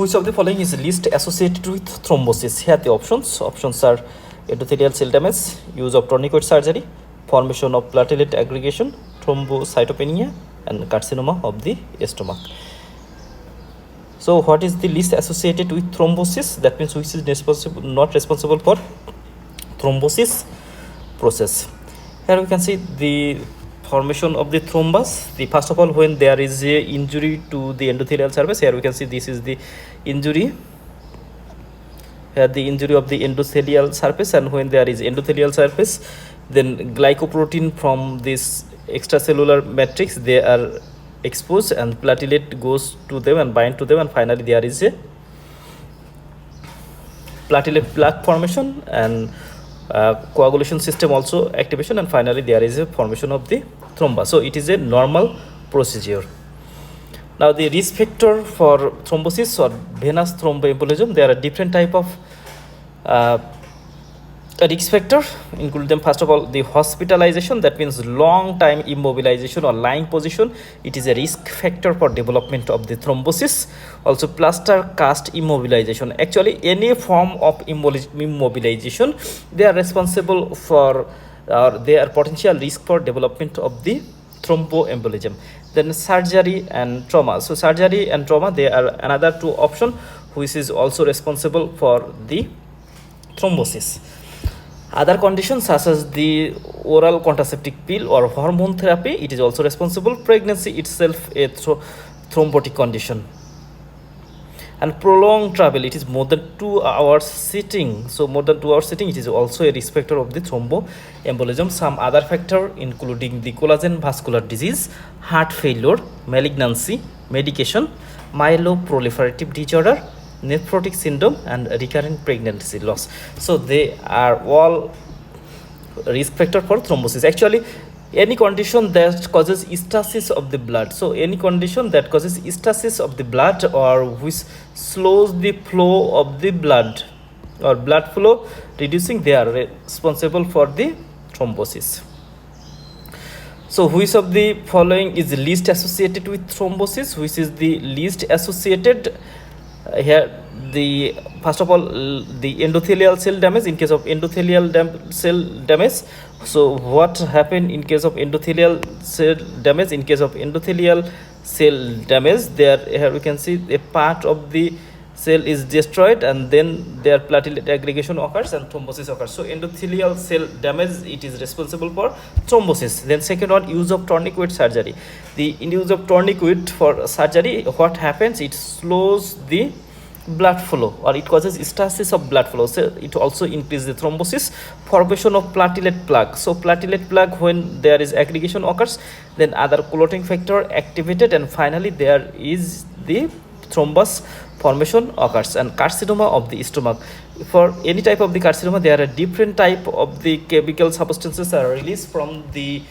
Which of the following is least associated with thrombosis? Here the options are endothelial cell damage, use of tourniquet surgery, formation of platelet aggregation, thrombocytopenia, and carcinoma of the stomach. So what is the least associated with thrombosis? That means which is not responsible for thrombosis process. Here we can see the formation of the thrombus. The first of all, when there is a injury to the endothelial surface, here we can see this is the injury. Here the injury of the endothelial surface, and when there is endothelial surface, then glycoprotein from this extracellular matrix, they are exposed and platelet goes to them and bind to them, and finally there is a platelet plaque formation and coagulation system also activation, and finally there is a formation of the thrombus. So it is a normal procedure. Now the risk factor for thrombosis or venous thromboembolism, there are different type of risk factor, include them. First of all, the hospitalization, that means long time immobilization or lying position, it is a risk factor for development of the thrombosis. Also plaster cast immobilization, actually any form of immobilization, they are responsible for they are potential risk for development of the thromboembolism. Then surgery and trauma. So surgery and trauma, they are another two option which is also responsible for the thrombosis. Other conditions such as the oral contraceptive pill or hormone therapy, it is also responsible. Pregnancy itself a thrombotic condition. And prolonged travel, it is more than 2 hours sitting. So more than 2 hours sitting, it is also a risk factor of the thromboembolism. Some other factor including the collagen vascular disease, heart failure, malignancy, medication, myeloproliferative disorder, nephrotic syndrome, and recurrent pregnancy loss. So they are all risk factor for thrombosis. Actually any condition that causes stasis of the blood, so any condition that causes stasis of the blood or which slows the flow of the blood or blood flow reducing, they are responsible for the thrombosis. So which of the following is least associated with thrombosis? Which is the least associated? Here the first of all, the endothelial cell damage. In case of endothelial cell damage, so what happened in case of endothelial cell damage? In case of endothelial cell damage, there here we can see a part of the cell is destroyed and then their platelet aggregation occurs and thrombosis occurs. So endothelial cell damage, it is responsible for thrombosis. Then second one, use of tourniquet surgery. The use of tourniquet for surgery, what happens? It slows the blood flow or it causes stasis of blood flow, so it also increases the thrombosis. Formation of platelet plaque. So platelet plaque, when there is aggregation occurs, then other clotting factor activated, and finally there is the thrombus formation occurs. And carcinoma of the stomach, for any type of the carcinoma, there are different type of the chemical substances are released from the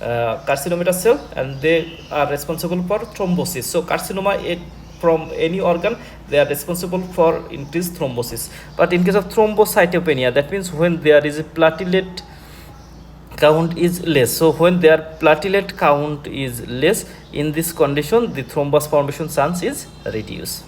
carcinomatous cell, and they are responsible for thrombosis. So carcinoma from any organ, they are responsible for increased thrombosis. But in case of thrombocytopenia, that means when there is a platelet count is less. So when their platelet count is less, in this condition the thrombus formation chance is reduced.